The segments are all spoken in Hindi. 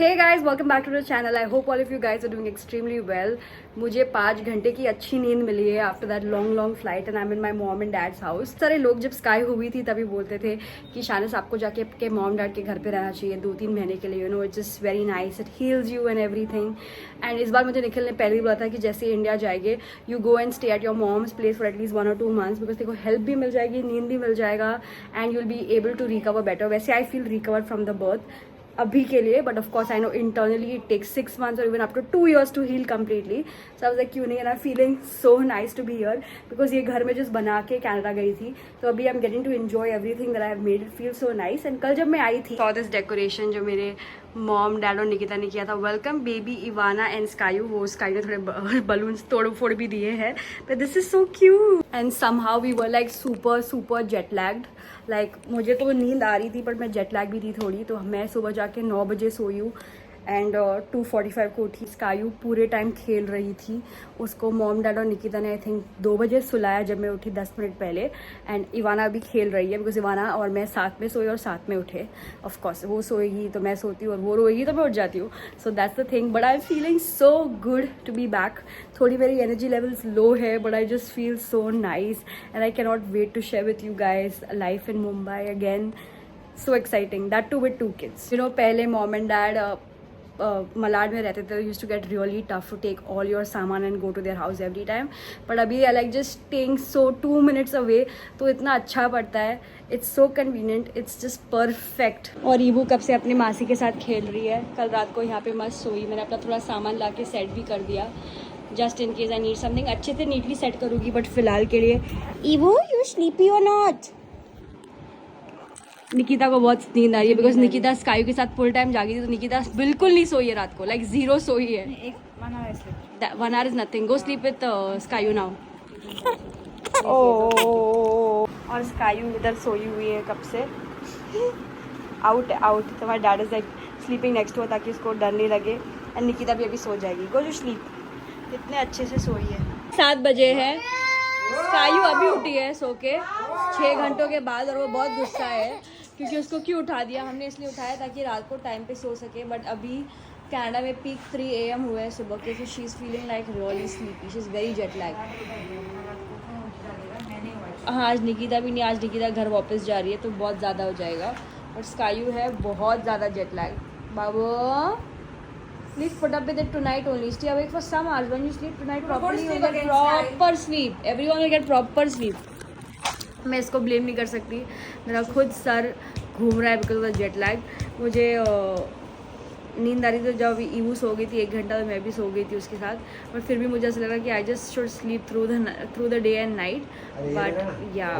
Hey guys, welcome back to the channel. I hope all of you guys are doing extremely well. मुझे 5 घंटे की अच्छी नींद मिली है after that long flight and I am in my mom and dad's house. सारे लोग जब स्काई हुई थी तभी बोलते थे कि शानिस आपको जाके आपके मॉम डैड के घर पे रहना चाहिए 2-3 महीने के लिए, you know it's just very nice, it heels you and everything. And इस बार मुझे निखिल ने पहले ही बोला था कि जैसे इंडिया जाएंगे you go and stay at your mom's place for at least 1 or 2 months because देखो हेल्प भी मिल जाएगी, नींद भी मिल जाएगा and you will be able to recover better. वैसे I feel recover from the birth अभी के लिए, but of course I know internally it takes 6 months or even up to 2 years to heal completely. So I was like क्यों नहीं, and I'm feeling so nice to be here because ये घर में just बना के कनाडा गई थी तो अभी I'm getting to enjoy everything that I have made it feel so nice. And कल जब मैं आई थी saw this decoration जो मेरे मॉम डैड और निकिता ने किया था, वेलकम बेबी इवाना एंड स्कायू। वो स्काई ने थोड़े बलून्स तोड़ फोड़ भी दिए हैं, but this is so cute and somehow we were like super jet lagged. Like मुझे तो नींद आ रही थी बट मैं जेट लैग भी थी थोड़ी, तो मैं सुबह जाके 9 बजे सोई हूँ एंड 2:45 को उठी। स्कायू पूरे टाइम खेल रही थी, उसको मॉम डैड और निकिता ने आई थिंक 2 बजे सुलाया जब मैं उठी 10 मिनट पहले। एंड इवाना अभी खेल रही है बिकॉज इवाना और मैं साथ में सोए और साथ में उठे। ऑफ कोर्स वो सोएगी तो मैं सोती हूँ और वो रोएगी तो मैं उठ जाती हूँ, so that's the thing. But I am feeling so good to be back. थोड़ी मेरी एनर्जी लेवल्स लो है but I just feel so nice and I can not wait to share with you guys life in Mumbai again. So exciting, that too with 2 kids। You know पहले मॉम एंड डैड मलाड में रहते थे, use to get really tough to take all your सामान and go to their house every time. But अभी I like just staying so 2 minutes away, तो इतना अच्छा पड़ता है। It's so convenient, it's just perfect. और ईबू कब से अपनी मासी के साथ खेल रही है। कल रात को यहाँ पे मस्त सोई, मैंने अपना थोड़ा सामान ला के सेट भी कर दिया just in case I need something. अच्छे से नीटली सेट करूँगी बट फिलहाल के लिए। ईबू यू स्लीपी और नॉट? निकिता को बहुत नींद आ रही है बिकॉज निकिता स्कायू के साथ फुल टाइम जागी थी, तो निकिता बिल्कुल नहीं सोई है रात को, लाइक 0 सोई है। 1 hour is nothing, go sleep with Skyu now. और स्कायू इधर सोई हुई है कब से, आउट। तुम्हारा dad is like sleeping next to ताकि उसको डर नहीं लगे। एंड निकिता भी अभी सो जाएगी, गो टू स्लीप। इतने अच्छे से सोई है। 7 बजे है, स्कायू अभी उठी है सो के 6 घंटों के बाद, और वो बहुत गुस्सा है क्योंकि उसको क्यों उठा दिया। हमने इसलिए उठाया ताकि रात को टाइम पे सो सके। बट अभी कनाडा में पीक 3 AM हुए हैं सुबह के, so she is feeling like really sleepy, she is very jet lag. हाँ आज निकिता भी नहीं, आज निकिता घर वापस जा रही है तो बहुत ज़्यादा हो जाएगा। बट स्कायू है बहुत ज़्यादा jet lag. Babu please put up with it tonight only. Stay awake for some hours. When you sleep tonight properly, you will get proper sleep. Everyone will get proper sleep. मैं इसको ब्लेम नहीं कर सकती, मेरा खुद सर घूम रहा है because of the jet lag. मुझे नींद आ रही थी जब ईवू सो गई थी 1 घंटा, तो मैं भी सो गई थी उसके साथ। बट फिर भी मुझे ऐसा लगा कि I just should sleep through the day and night. But या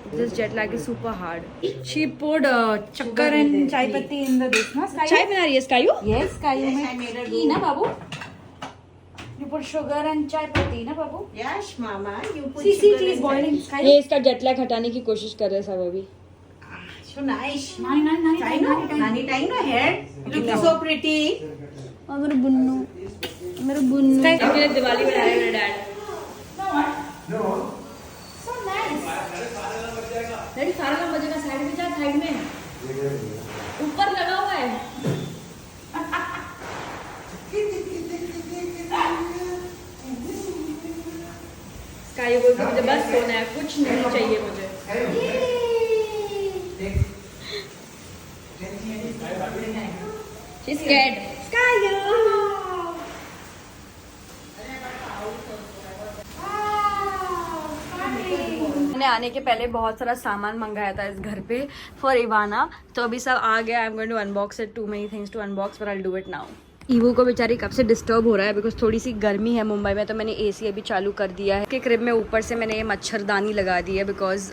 this jet lag is super hard. She poured chakkar and chai patti in the this na Sky. Chai bana rahi hai Sky? Yes, Sky mein ghee na babu. You put sugar and chai patti na babu. Yes, mama. You put See, tea is boiling. Sky. ये इसका जेट लैग हटाने की कोशिश कर रहे हैं सब अभी। So nice. Nani. Nani tying no hair. Looking so pretty. और मेरे बुन्नू Sky के लिए दिवाली बना रहे हैं मेरे dad. No. So nice. Daddy सारा काम बजेगा, साइड में जा, साइड में ऊपर लगा हुआ है। स्काई बोलती मुझे बस सोना है, कुछ नहीं चाहिए मुझे। She's scared. मैंने आने के पहले बहुत सारा सामान मंगाया था इस घर पे फॉर इवाना, तो अभी सब आ गया। I am going to unbox it, too many things to unbox, but I will do it now. Evu को बेचारी कब से डिस्टर्ब हो रहा है बिकॉज थोड़ी सी गर्मी है मुंबई में, तो मैंने एसी अभी चालू कर दिया है। के क्रिब में ऊपर से मैंने ये मच्छरदानी लगा दी है बिकॉज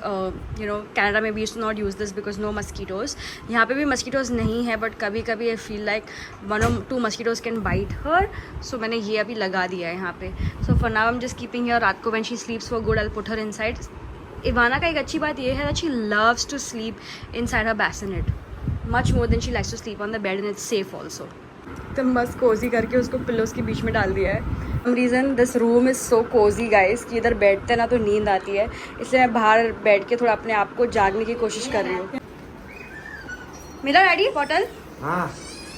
यू नो कनाडा में we used to not use this because no mosquitoes. यहाँ पे भी मस्कीटोज़ नहीं है बट कभी कभी I feel like 1 or 2 mosquitoes can bite her, so मैंने ये अभी लगा दिया है यहाँ पे। So for now I am just keeping here. रात को when she sleeps for good I will put her inside. Ivana का एक अच्छी बात ये है that she loves to sleep inside her bassinet much more than she likes to sleep on the bed and it's safe also. तो मस्त कोजी करके उसको पिलोस के बीच में डाल दिया है। Some reason this room is so cozy guys कि इधर बैठते ना तो नींद आती है, इसलिए मैं बाहर बैठ के थोड़ा अपने आप को जागने की कोशिश कर रही हूँ। मेरा डैडी बॉटल। हाँ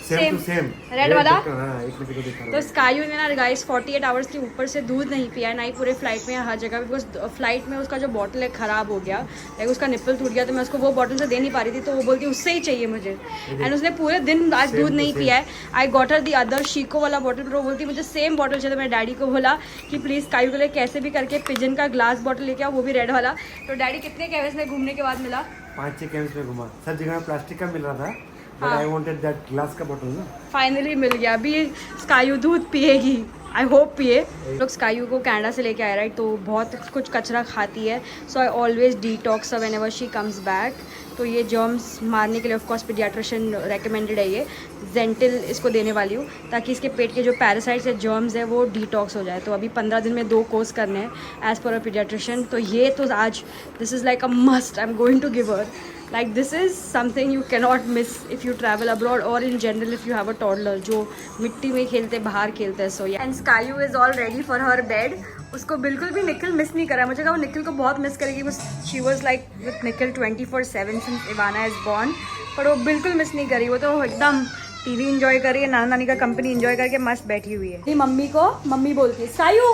सेम टू सेम रेड वाला। एक मिनट को दिखा तो स्काई ने ना गाइस 48 आवर्स के ऊपर से दूध नहीं पिया है, ना ही पूरे फ्लाइट में हर जगह, बिकॉज फ्लाइट में उसका जो बॉटल है ख़राब हो गया, लाइक उसका निप्पल टूट गया, तो मैं उसको वो बॉटल से दे नहीं पा रही थी, तो वो बोलती उससे ही चाहिए मुझे, एंड उसने पूरे दिन आज दूध नहीं पिया है। I got her the other शीको वाला बॉटल, पर वो बोलती मुझे सेम बॉटल चाहिए। तो मैं डैडी को बोला कि प्लीज़ स्काई के लिए कैसे भी करके पिजन का ग्लास बॉटल लेके आओ, वो भी रेड वाला। तो डैडी कितने कैवेस में घूमने के बाद मिला? 5-6 कैंप्स में घुमा, सब जगह प्लास्टिक का मिल रहा था, but I wanted that glass का बॉटल ना। फाइनली मिल गया। अभी स्कायू दूध पिएगी, आई होप पिए। लोग स्कायू को कनाडा से लेके आए राइट, तो बहुत कुछ कचरा खाती है, so I always detox whenever she comes back. तो ये जर्म्स मारने के लिए ऑफकोर्स पीडियाट्रिशियन रेकमेंडेड है, ये जेंटिल इसको देने वाली हूँ, ताकि इसके पेट के जो पैरासाइट्स या जर्म्स है वो डिटॉक्स हो जाए। तो अभी 15 दिन में 2 कोर्स करने हैं एज पर अ पीडियाट्रिशियन। तो ये तो आज this is like a must, I am going to give her, like this is something you cannot miss if you travel abroad or in general if you have a toddler जो मिट्टी में खेलते बाहर खेलते हैं। So and Skyu is all ready for her bed. उसको बिल्कुल भी निखिल मिस नहीं करा, मुझे कहा वो निखिल को बहुत मिस करेगी, she was like with Nikhil 24/7 since Ivana is born, पर वो बिल्कुल मिस नहीं करी। वो तो एकदम टीवी इंजॉय कर रही है, नाना नानी का कंपनी इंजॉय करके मस्त बैठी हुई है। मम्मी को मम्मी बोलती है, स्कायू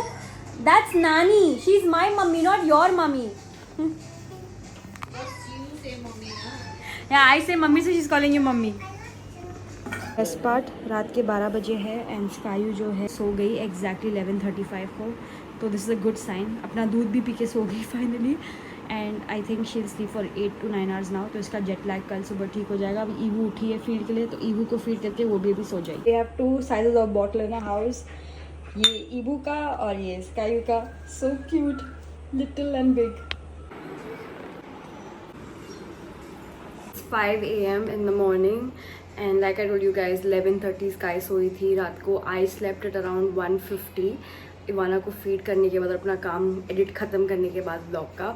दैट्स नानी, she is my mummy not your mummy. Yeah, I say mummy से she's calling you mummy. First part रात के 12 बजे है एंड स्कायू जो है सो गई एग्जैक्टली 11:35 को, तो this is a good sign. अपना दूध भी पी के सो गई finally, and I think she will sleep for 8 to 9 hours now. तो इसका जेट लैग कल सुबह ठीक हो जाएगा। अभी ईवू उठी है फीड के लिए, तो ईवू को फीड करके वो भी अभी सो जाएगी। We have 2 sizes of bottle in a house, ये ईवू का और ये स्कायू का। So cute, little and big. 5 AM in the morning and like I told you guys 11:30 sky सोई थी रात को। I slept at around 1:50 Ivana को फीड करने के बाद, अपना काम एडिट ख़त्म करने के बाद ब्लॉग का,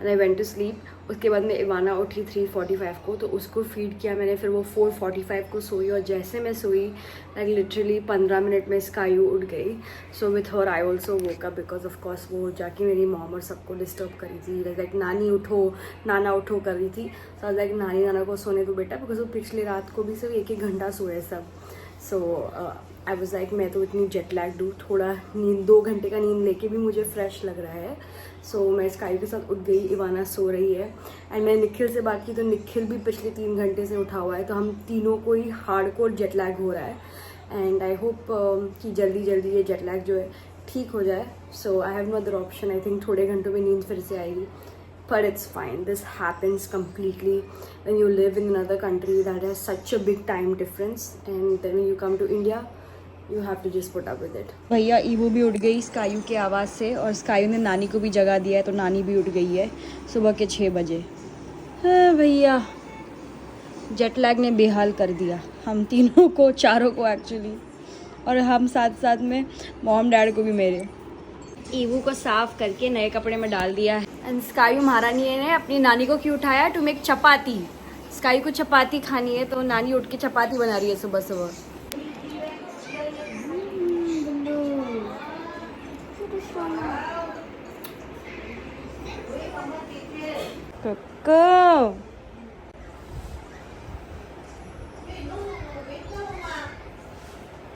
and I went to sleep. उसके बाद में इवाना उठी 3:45 को, तो उसको फीड किया मैंने, फिर वो 4:45 को सोई, और जैसे मैं सोई लाइक लिटरली 15 मिनट में स्कायू उठ गई। So with her I also woke up, because of course वो जाके मेरी मॉम और सबको डिस्टर्ब करी थी, लाइक नानी उठो नाना उठो कर रही थी। सो लाइक नानी नाना को सोने दो बेटा, बिकॉज वो पिछली रात को भी सिर्फ 1-1 घंटा सोए सब। सो आई वॉज लाइक मैं तो इतनी जेट लैग्ड हूँ, थोड़ा नींद 2 घंटे का नींद लेके भी मुझे फ्रेश लग रहा है। सो मैं स्काई के साथ उठ गई, इवाना सो रही है, एंड मैं निखिल से बात की तो निखिल भी पिछले 3 घंटे से उठा हुआ है, तो हम तीनों को ही हार्डकोर जेट लैग हो रहा है, एंड आई होप कि जल्दी जल्दी ये जेट लैग जो है ठीक हो जाए। So I have no other option, I think थोड़े घंटों में नींद फिर से आएगी, but it's fine. This happens completely when you live in another country that has such a big time difference, and then when you come to India you have to just put up with it. भैया ईवू भी उठ गई स्कायू के आवाज़ से, और स्कायू ने नानी को भी जगा दिया है, तो नानी भी उठ गई है सुबह के 6 बजे। हाँ भैया, जेट लैग ने बेहाल कर दिया हम तीनों को, चारों को एक्चुअली, और हम साथ साथ में मॉम डैड को भी मेरे। ईवू को साफ करके नए कपड़े में डाल दिया है, एंड स्कायू महारानी ने अपनी नानी को क्यों उठाया टू मेक चपाती। स्कायू को चपाती खानी है, तो नानी उठ के चपाती बना रही है सुबह सुबह।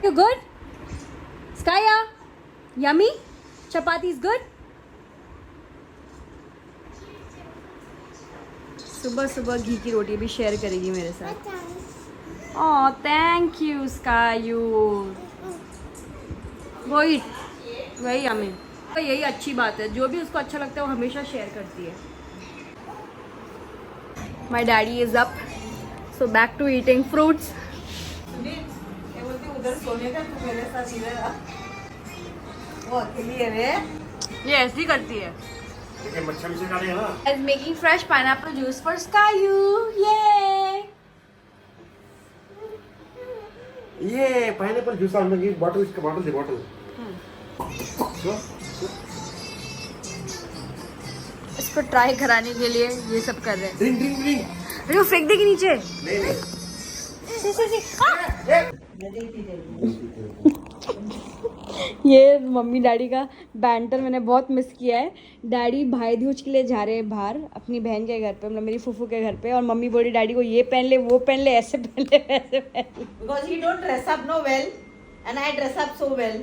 You good? Skaya, yummy? Chapati is good? सुबह सुबह घी की रोटी भी शेयर करेगी मेरे साथ। Oh thank you Skyu. वही हमें तो यही अच्छी बात है, जो भी उसको अच्छा लगता है वो हमेशा शेयर करती है। My daddy is up, so back to eating fruits. ये ऐसी करती है। Is making fresh pineapple juice for Skyu. Yay! ये पाइनएप्पल जूस आने की बॉटल, इसका बॉटल दे बॉटल। इसको ट्राई कराने के लिए ये सब कर रहे हैं। Drink drink drink. अरे वो फेंक देगी नीचे। नहीं नहीं। ये मम्मी डैडी का बैंटर मैंने बहुत मिस किया है। डैडी भाई दूज के लिए जा रहे हैं बाहर अपनी बहन के घर पे, मतलब मेरी फूफू के घर पे, और मम्मी बोली डैडी को ये पहन ले, वो पहन ले, ऐसे पहन ले, वैसे पहन ले। Because he don't dress up no well, and I dress up so well.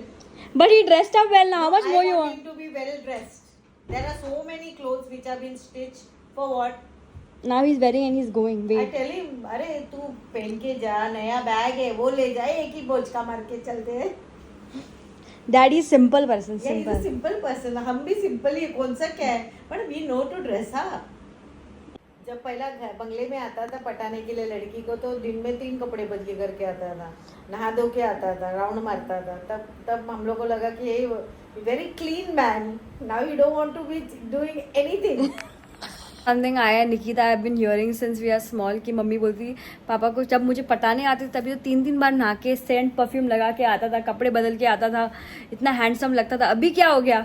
But he dressed up well now. How much more I you want want? him to be well dressed. There are so many clothes which have been stitched for what? Now he's wearing and he's going. I Wait. tell him, अरे तू पहन के जा, नया बैग है वो ले जाए, एक ही बोझ का मार के चलते हैं। Daddy is simple person. Yeah, he's a Simple. simple person. हम भी सिंपल ही, कौन सा क्या है, but we know to dress up. जब पहला बंगले में आता था पटाने के लिए लड़की को, तो दिन में 3 कपड़े बदली करके आता था, नहा धो के आता था, राउंड मारता था। तब हम लोग को लगा कि ये very clean man, now you don't want to be doing anything. Something आया Nikita, I been hearing since we are small, कि मम्मी बोलती पापा को जब मुझे पटाने आते थे तभी तो 3-3 बार नहा के सेंट परफ्यूम लगा के आता था, कपड़े बदल के आता था, इतना हैंडसम लगता था। अभी क्या हो गया?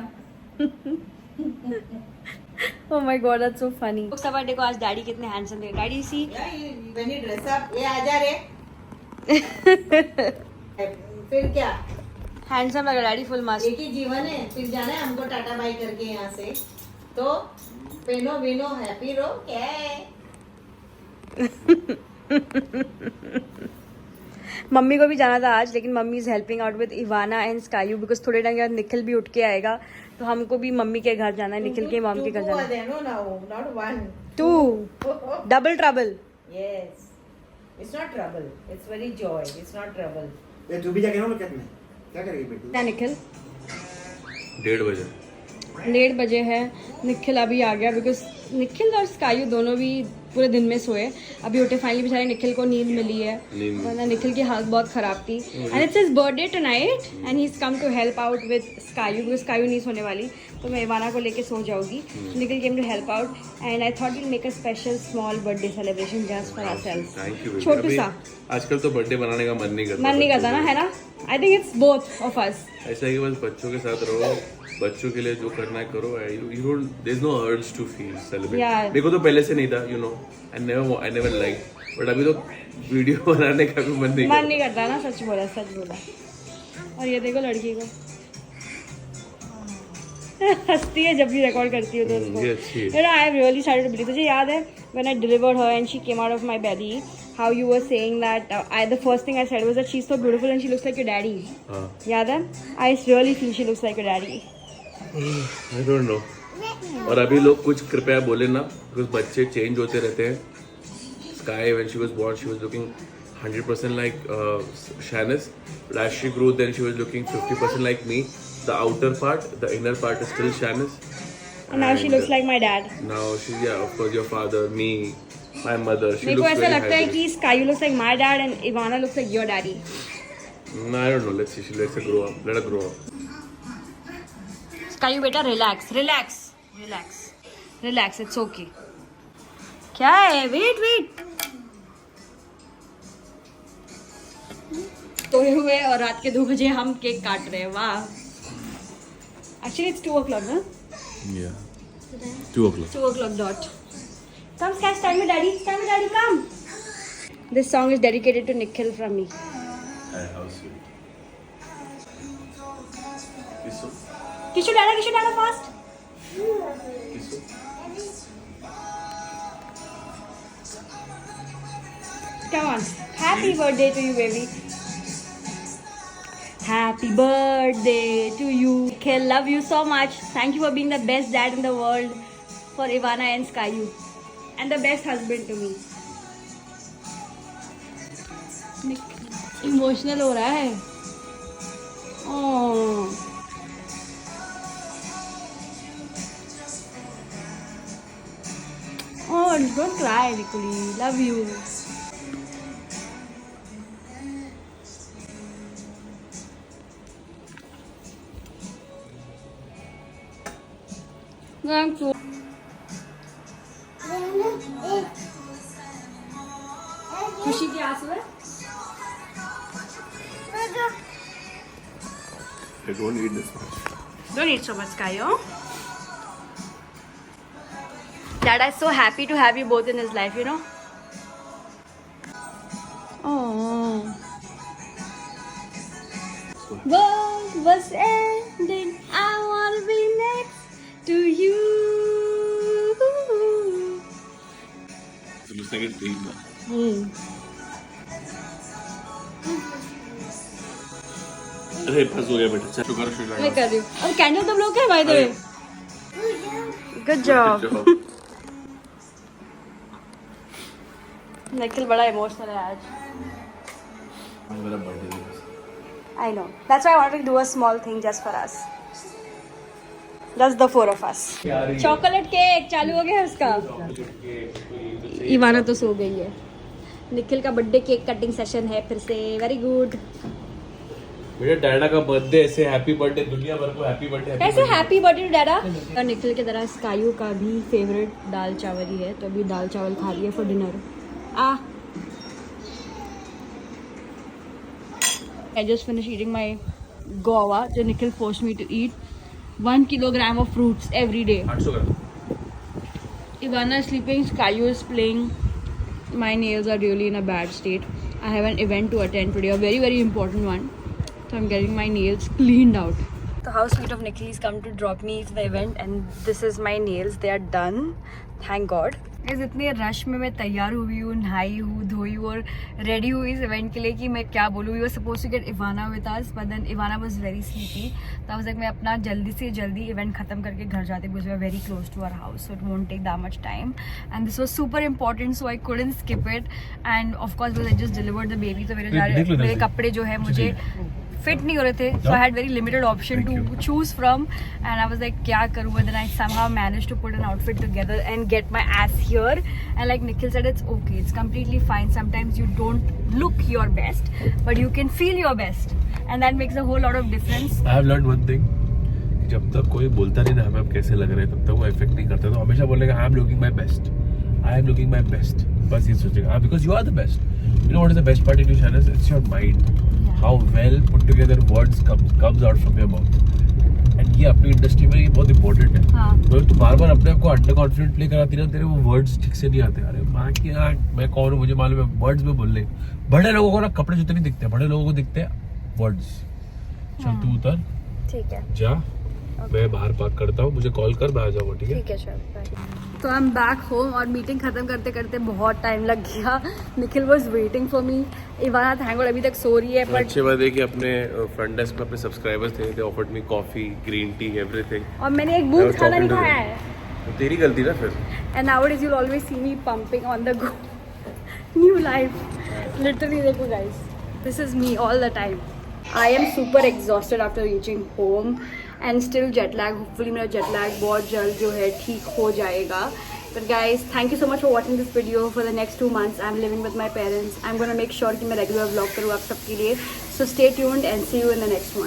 Oh my God, that's so funny. सब देखो आज डैडी कितने हैंडसम थे। Daddy see when you dress up, ये आ जा रे। फिर क्या, हैंडसम लग रहा डैडी, फुल मास्क। एक ही जीवन है, फिर जाना है हमको टाटा बाई करके यहाँ से, तो पहनो विनो हैप्पी रहो, क्या है। मम्मी को भी जाना था आज, लेकिन mummy is helping out with Ivana and Skyu, because थोड़े टाइम के बाद निखिल भी उठ के आएगा, तो हमको भी मम्मी के घर जाना है, निखिल के मॉम के घर जाना है। Not one. 2 double trouble. Yes. It's not trouble. It's very joy. It's not trouble. ये तू भी जाके ना क्या में क्या करेगी बेटी? क्या निखिल? 1:30 बजे है। निखिल अभी आ गया, बिकॉज निखिल और स्कायू दोनों भी पूरे दिन में सोए, अभी उठे। फाइनली बेचारे निखिल को नींद मिली है, वरना निखिल की हालत बहुत खराब थी। And it's his birthday tonight and he is come to help out with Skyu, because Skyu नहीं सोने वाली, तो मैं इवाना को लेके सो जाऊंगी। Nikhil came to help out and I thought will make a special small birthday celebration just for ourselves. Thank you. छोटू सा। आजकल तो बर्थडे बनाने का मन नहीं करता। मन नहीं करता ना, है ना? I think it's both of us. ऐसा है कि बस बच्चों के साथ रहो, बच्चों के लिए जो करना है करो। You don't, there is no urge to feel celebrate. Yeah. मेरे को तो पहले से नहीं था, you know, I never like, but अभी तो वीडियो बनाने का भी मन नहीं मन नहीं करता ना, सच बोला, सच बोला। और ये देखो लड़की को हंसती है जब भी रिकॉर्ड करती हूँ तो उसको। ये अच्छी है। You know, I have really started to believe. तुझे याद है when I delivered her and she came out of my belly, how you were saying that the first thing I said was that she's so beautiful and she looks like your daddy. हाँ, याद है? I really feel she looks like your daddy. I don't know. और अभी लोग कुछ कृपया बोले ना, कुछ बच्चे चेंज होते रहते हैं। Sky, when she was born, she was looking 100% like Shanice, but as she grew, then she was looking 50% like me. The outer part, the inner part is still Shanice. And now she looks like my dad. Now she, yeah, of course, your father, me, my mother. She मेरे को looks ऐसा very लगता है hybrid. कि Sky looks like my dad and Ivana looks like your daddy. No, I don't know. Let's see. Let's grow up. Let her grow up. Sky बेटा relax, relax, relax, relax. It's okay. क्या है? Wait, wait. सोए हुए और रात के 2 बजे हम केक काट रहे हैं। वाह। Actually, it's 2 o'clock, ना? Yeah. 2 o'clock. 2 o'clock dot. Come, Sky, stand with daddy. Stand with daddy, come. This song is dedicated to Nikhil from me. How sweet. Kisso. Kishu dada, fast. Kisso. Come on. Happy birthday to you, baby. Happy birthday to you. Nikhil, love you so much. Thank you for being the best dad in the world for Ivana and Skyu. And the best husband to me. Emotional हो रहा है. Oh. Oh, don't cry, Nikuli. Love you. Thank you. खुशी की आंसू है? I don't eat this much. Don't eat so much, Kayo. Dad is so happy to have you both in his life, you know. Oh. was ending, I wanna be next to you. अरे फंस हो गया बेटा, शुगर मैं कर रही हूँ. अब कैंडल तो ब्लो है by the way. Good job. Nikhil बड़ा इमोशनल है आज. मेरा birthday I know. That's why I wanted to do a small thing just for us. Just the four of us. Chocolate cake चालू हो गया उसका. इवाना तो सो गई है. निखिल का बर्थडे केक कटिंग सेशन है फिर से. Very good. मेरे डैडा का बर्थडे ऐसे हैप्पी बर्थडे, दुनिया भर को हैप्पी बर्थडे. कैसे हैप्पी बर्थडे टू डैडा. और निखिल की तरह स्कायू का भी फेवरेट दाल चावल ही है, तो अभी दाल चावल खा रही है for dinner. I just finished eating my guava, जो Nikhil forced me to eat. 1 kilogram of fruits every day. 800 gram. Ivana is sleeping, Skayu is playing. My nails are really in a bad state. I have an event to attend today, a very very important one. So I'm getting my nails cleaned out. The house sweet of Nikhil is come to drop me to the event and this is my nails. They are done. Thank God. Guys, इतने रश में मैं तैयार हुई हूँ, नहाई हूँ, धोई हूँ और रेडी हुई इस इवेंट के लिए कि मैं क्या बोलूँ. We were supposed to get Ivana with us, but then Ivana was very sleepy. तो I was like मैं अपना जल्दी से जल्दी इवेंट खत्म करके घर जाती because we are very close to our house, so it won't take that much time. And this was super important, so I couldn't skip it. And of course, because I just delivered the baby, तो मेरे कपड़े जो है मुझे फिट नहीं हो रहे थे. So I had very limited option to choose from, and I was like क्या करूँ. And then I somehow managed to put an outfit together and get my ass here. And like Nikhil said, it's okay, it's completely fine. Sometimes you don't look your best, but you can feel your best, and that makes a whole lot of difference. I have learned one thing. जब तक कोई बोलता नहीं ना हमें अब कैसे लग रहे हैं, तब तक वो इफेक्ट नहीं करता. तो हमेशा बोलेगा I am looking my best, I am looking my best. बस ये सोचेगा because you are the best. You know what is the best part in your channel? It's your mind. How well put together words comes out from your mouth. And ये अपनी इंडस्ट्री में ये बहुत इम्पोर्टेंट है. तो तू बार बार अपने आप को अंडर कॉन्फिडेंट प्ले कराती ना, तेरे वो वर्ड्स ठीक से नहीं आते. अरे माँ की यार मैं कौन हूँ मुझे मालूम है. वर्ड्स में बोल ले. बड़े लोगों को ना कपड़े जूते नहीं दिखते, बड़े लोगों को दिखते हैं वर्ड्स. चल तू उतर, ठीक है, जा. मैं बाहर पार्क करता हूँ, मुझे कॉल कर, मैं आ जाऊँगा. ठीक है, ठीक है सर. तो आई एम बैक होम और मीटिंग खत्म करते करते बहुत टाइम लग गया. Nikhil was waiting for me. Ivana thank God अभी तक सो रही है. बट अच्छी बात है कि अपने फ्रंट डेस्क पे अपने सब्सक्राइबर्स थे, they offered me coffee, green tea, everything. और मैंने एक बूंद खाना नहीं खाया है. तेरी गलती ना फिर. And nowadays you'll always see me pumping on the go. New life. Literally देखो guys. This is me all the time. I am super exhausted after reaching home and still jet lag. Hopefully मेरा jet lag बहुत जल्द जो है ठीक हो जाएगा. But guys, thank you so much for watching this video. For the next 2 months, I'm living with my parents. I'm gonna make sure कि मैं regular vlog करूँ आप सबके लिए. So stay tuned and see you in the next one.